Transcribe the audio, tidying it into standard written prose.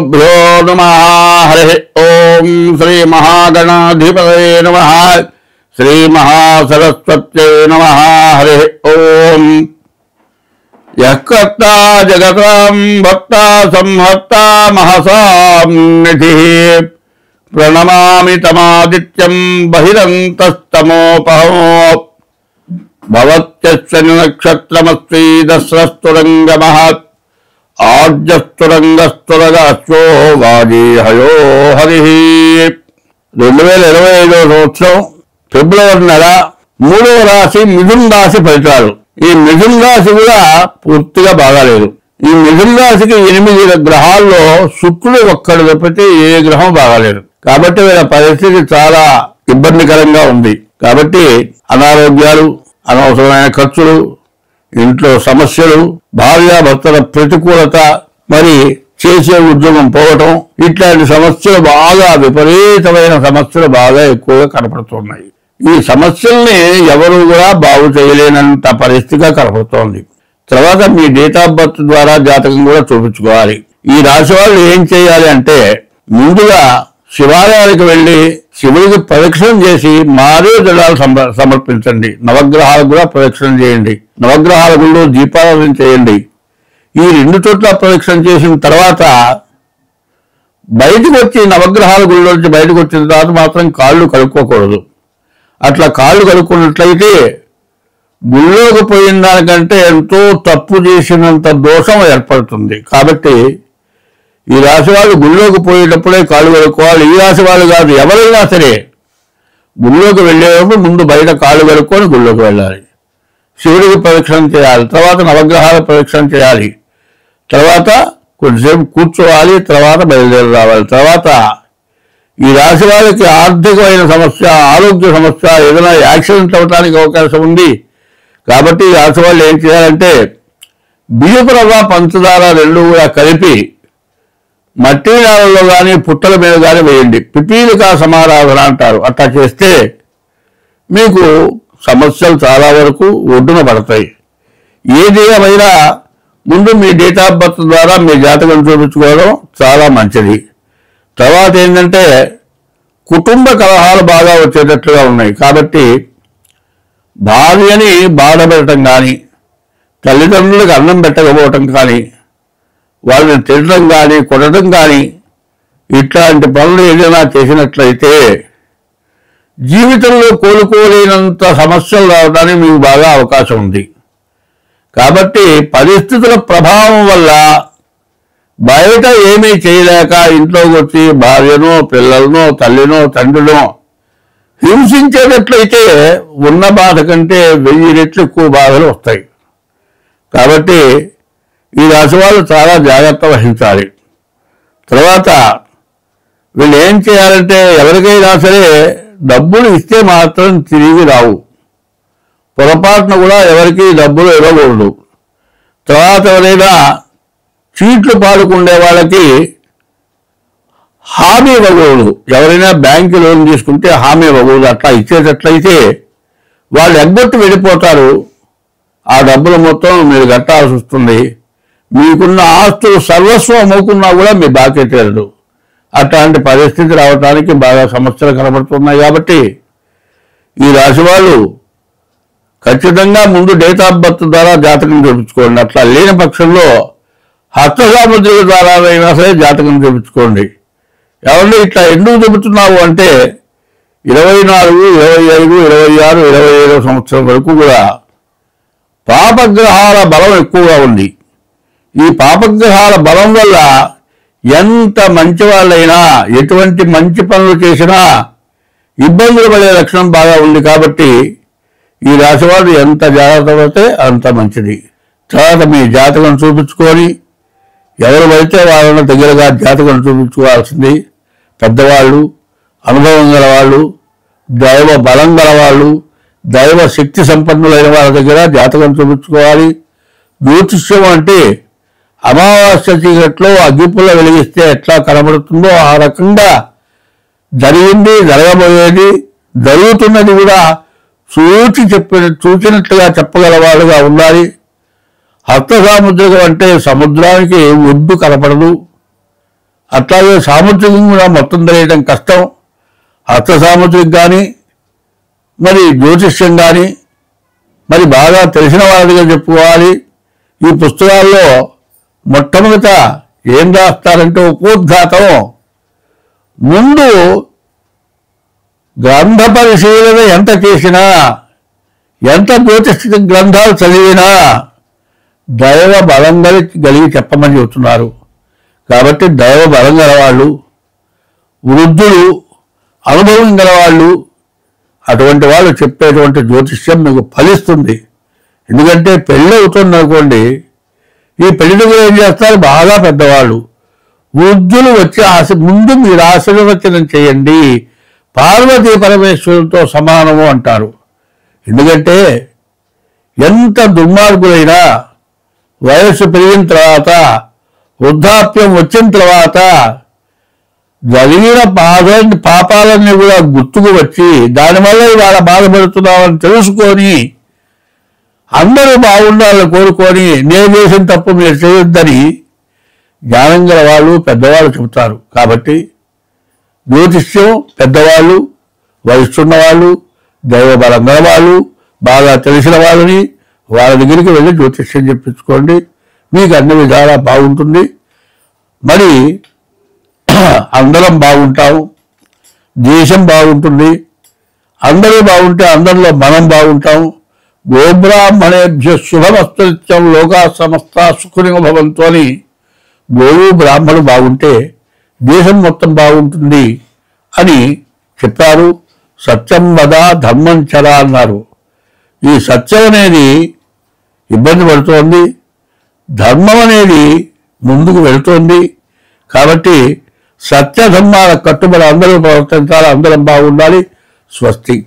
श्रीगुरुभ्यो नमः। हरि ओम श्री महागणाधिपतये नमः। श्री महासरस्वत्यै नमः। हरि ओम। यः कर्ता जगतां भक्ता संहर्ता महसां निधिः प्रणमामि तमादित्यं बहिरन्तस्तमोपहमो भवत्यस्य नक्षत्रमस्ति दस्रस्तुरङ्गमः ఆర్జస్తురంగస్తురగాశ్వో వాజీహయో హరి. 2025 సంవత్సరం ఫిబ్రవరి నెల 3వ రాశి మిథున రాశి ఫలితాలు. ఈ మిథున రాశి కూడా పూర్తిగా బాగాలేదు. ఈ మిథున రాశికి 8 గ్రహాల్లో శుక్రుడు ఒక్కడు తప్పితే ఏ గ్రహం బాగాలేదు. కాబట్టి వీళ్ళ పరిస్థితి చాలా ఇబ్బందికరంగా ఉంది. కాబట్టి అనారోగ్యాలు, అనవసరమైన ఖర్చులు, ఇంట్లో సమస్యలు, భార్యాభర్తల ప్రతికూలత, మరి చేసే ఉద్యోగం పోవటం, ఇట్లాంటి సమస్యలు బాగా విపరీతమైన సమస్యలు బాగా ఎక్కువగా కనపడుతున్నాయి. ఈ సమస్యల్ని ఎవరు కూడా బాగు చేయలేనంత పరిస్థితిగా కనపడుతోంది. తర్వాత మీ డేట్ ఆఫ్ బర్త్ ద్వారా జాతకం కూడా చూపించుకోవాలి. ఈ రాశి వాళ్ళు ఏం చేయాలి అంటే, ముందుగా శివాలయానికి వెళ్లి శివుడికి ప్రదక్షిణం చేసి మారే జలాలు సమర్పించండి. నవగ్రహాలకు కూడా ప్రదక్షిణం చేయండి. నవగ్రహాల గుళ్ళో దీపారాధన చేయండి. ఈ 2 చోట్ల ప్రదక్షిణం చేసిన తర్వాత బయటకు వచ్చి నవగ్రహాల గుళ్ళో నుంచి బయటకు వచ్చిన తర్వాత మాత్రం కాళ్ళు కడుక్కోకూడదు. అట్లా కాళ్ళు కడుక్కున్నట్లయితే గుళ్ళోకి పోయిన దానికంటే ఎంతో తప్పు చేసినంత దోషం ఏర్పడుతుంది. కాబట్టి ఈ రాశి వాళ్ళు గుళ్ళోకి పోయేటప్పుడే కాళ్ళు కడుక్కోవాలి. ఈ రాశి వాళ్ళు కాదు, ఎవరైనా సరే గుళ్ళోకి వెళ్ళేటప్పుడు ముందు బయట కాళ్ళు కడుక్కొని గుళ్ళోకి వెళ్ళాలి. శివుడికి ప్రదక్షిణం చేయాలి. తర్వాత నవగ్రహాల ప్రదక్షిణం చేయాలి. తర్వాత కొద్దిసేపు కూర్చోవాలి. తర్వాత బయలుదేరి రావాలి. తర్వాత ఈ రాశి వాళ్ళకి ఆర్థికమైన సమస్య, ఆరోగ్య సమస్య, ఏదైనా యాక్సిడెంట్ అవ్వడానికి అవకాశం ఉంది. కాబట్టి ఈ రాశి వాళ్ళు ఏం చేయాలంటే, బియ్యపు రవ్వ, పంచదార 2 కూడా కలిపి మట్టి నేలల్లో కానీ పుట్టల మీద కానీ వేయండి. పిపీలికా సమారాధన అంటారు. అట్లా చేస్తే మీకు సమస్యలు చాలా వరకు ఒడ్డున పడతాయి. ఏది ఏమైనా ముందు మీ డేట్ ఆఫ్ బర్త్ ద్వారా మీ జాతకం చూపించుకోవడం చాలా మంచిది. తర్వాత ఏంటంటే, కుటుంబ కలహాలు బాగా వచ్చేటట్లుగా ఉన్నాయి. కాబట్టి భార్యని బాధపెట్టడం కానీ, తల్లిదండ్రులకు అన్నం పెట్టకపోవటం కానీ, వాళ్ళని తిట్టడం కానీ, కొట్టడం కానీ, ఇట్లాంటి పనులు ఏదైనా చేసినట్లయితే జీవితంలో కోలుకోలేనంత సమస్యలు రావడానికి మీకు బాగా అవకాశం ఉంది. కాబట్టి పరిస్థితుల ప్రభావం వల్ల బయట ఏమీ చేయలేక ఇంట్లోకి వచ్చి భార్యనో, పిల్లలనో, తల్లినో, తండ్రినో హింసించేటట్లయితే ఉన్న బాధ కంటే 1000 రెట్లు ఎక్కువ బాధలు వస్తాయి. కాబట్టి ఈ రాశి వాళ్ళు చాలా జాగ్రత్త వహించాలి. తర్వాత వీళ్ళు ఏం చేయాలంటే, ఎవరికైనా సరే డబ్బులు ఇస్తే మాత్రం తిరిగి రావు. పొరపాటున కూడా ఎవరికి డబ్బులు ఇవ్వకూడదు. తర్వాత ఎవరైనా చీట్లు పాడుకుండే వాళ్ళకి హామీ ఇవ్వకూడదు. ఎవరైనా బ్యాంకు లోన్ తీసుకుంటే హామీ ఇవ్వకూడదు. అట్లా ఇచ్చేటట్లయితే వాళ్ళు ఎగ్గొట్టి వెళ్ళిపోతారు. ఆ డబ్బులు మొత్తం మీరు కట్టాల్సి వస్తుంది. మీకున్న ఆస్తులు సర్వస్వం అమ్ముకున్నా కూడా మీ బాకీ తీరదు. అట్లాంటి పరిస్థితి రావడానికి బాగా సమస్యలు కనబడుతున్నాయి. కాబట్టి ఈ రాశి వాళ్ళు ఖచ్చితంగా ముందు డేట్ ఆఫ్ బర్త్ ద్వారా జాతకం చూపించుకోండి. అట్లా లేని పక్షంలో హస్తసాముద్రిక ద్వారా అయినా సరే జాతకం చూపించుకోండి. ఎవరిని ఇట్లా ఎందుకు చూపుతున్నావు అంటే, 24, 25, 26, 27 సంవత్సరం వరకు కూడా పాపగ్రహాల బలం ఎక్కువగా ఉంది. ఈ పాపగ్రహాల బలం వల్ల ఎంత మంచి వాళ్ళైనా, ఎటువంటి మంచి పనులు చేసినా ఇబ్బందులు పడే లక్షణం బాగా ఉంది. కాబట్టి ఈ రాశి వాళ్ళు ఎంత జాగ్రత్త పడితే అంత మంచిది. తర్వాత మీ జాతకం చూపించుకొని ఎవరు పడితే వాళ్ళని దగ్గరగా జాతకం చూపించుకోవాల్సింది. పెద్దవాళ్ళు, అనుభవం గల వాళ్ళు, దైవ బలం గల వాళ్ళు, దైవ శక్తి సంపన్నులైన వాళ్ళ దగ్గర జాతకం చూపించుకోవాలి. జ్యోతిష్యం అంటే అమావాస్య చీకట్లో అగ్గిపుల్ల వెలిగిస్తే ఎట్లా కనబడుతుందో ఆ రకంగా జరిగింది, జరగబోయేది, జరుగుతున్నది కూడా చూచినట్లుగా చెప్పగలవాళ్ళుగా ఉండాలి. హస్త సాముద్రికం అంటే సముద్రానికి ఒడ్డు కనపడదు. అట్లాగే సాముద్రికం కూడా మొత్తం తెలియడం కష్టం. అర్థ సాముద్రికం కానీ మరి జ్యోతిష్యం కానీ మరి బాగా తెలిసిన వాళ్ళగా చెప్పుకోవాలి. ఈ పుస్తకాల్లో మొట్టమొదట ఏం రాస్తారంటే ఉపోద్ఘాతం. ముందు గ్రంథ పరిశీలన ఎంత చేసినా, ఎంత జ్యోతిష గ్రంథాలు చదివినా దైవ బలం కలిగి చెప్పమని చెబుతున్నారు. కాబట్టి దైవ బలం గలవాళ్ళు, వృద్ధులు, అనుభవం గలవాళ్ళు, అటువంటి వాళ్ళు చెప్పేటువంటి జ్యోతిష్యం మీకు ఫలిస్తుంది. ఎందుకంటే పెళ్ళి అవుతుంది అనుకోండి, ఈ పెళ్లి దగ్గర ఏం చేస్తారు, బాగా పెద్దవాళ్ళు వృద్ధులు వచ్చి ముందు మీరు ఆశీర్వచనం చేయండి, పార్వతీ పరమేశ్వరులతో సమానము అంటారు. ఎందుకంటే ఎంత దుర్మార్గులైనా వయస్సు పెరిగిన తర్వాత, వృద్ధాప్యం వచ్చిన తర్వాత జరిగిన పాపాలన్నీ కూడా గుర్తుకు వచ్చి దానివల్ల ఇవాళ బాధపడుతున్నామని తెలుసుకొని అందరూ బాగుండాలని కోరుకొని నేను చేసిన తప్పు మీరు చేయొద్దని జ్ఞానం గల వాళ్ళు పెద్దవాళ్ళు చెబుతారు. కాబట్టి జ్యోతిష్యం పెద్దవాళ్ళు, వయసున్న వాళ్ళు, దైవ బలం గల వాళ్ళు, బాగా తెలిసిన వాళ్ళని వాళ్ళ దగ్గరికి వెళ్ళి జ్యోతిష్యం చెప్పించుకోండి. మీకు అన్ని విధాలా బాగుంటుంది. మరి అందరం బాగుంటాము, దేశం బాగుంటుంది. అందరూ బాగుంటే అందరిలో మనం బాగుంటాము. గోబ్రాహ్మణేభ్య శుభమస్తు నిత్యం లోకా సమస్త సుఖినో భవంతు అని గోవు బ్రాహ్మణుడు బాగుంటే దేశం మొత్తం బాగుంటుంది అని చెప్పారు. సత్యం వద ధర్మం చర అన్నారు. ఈ సత్యం అనేది ఇబ్బంది పడుతోంది, ధర్మం అనేది ముందుకు వెళుతోంది. కాబట్టి సత్యధర్మాల కట్టుబడి అందరూ ప్రవర్తించాలి, అందరం బాగుండాలి. స్వస్తి.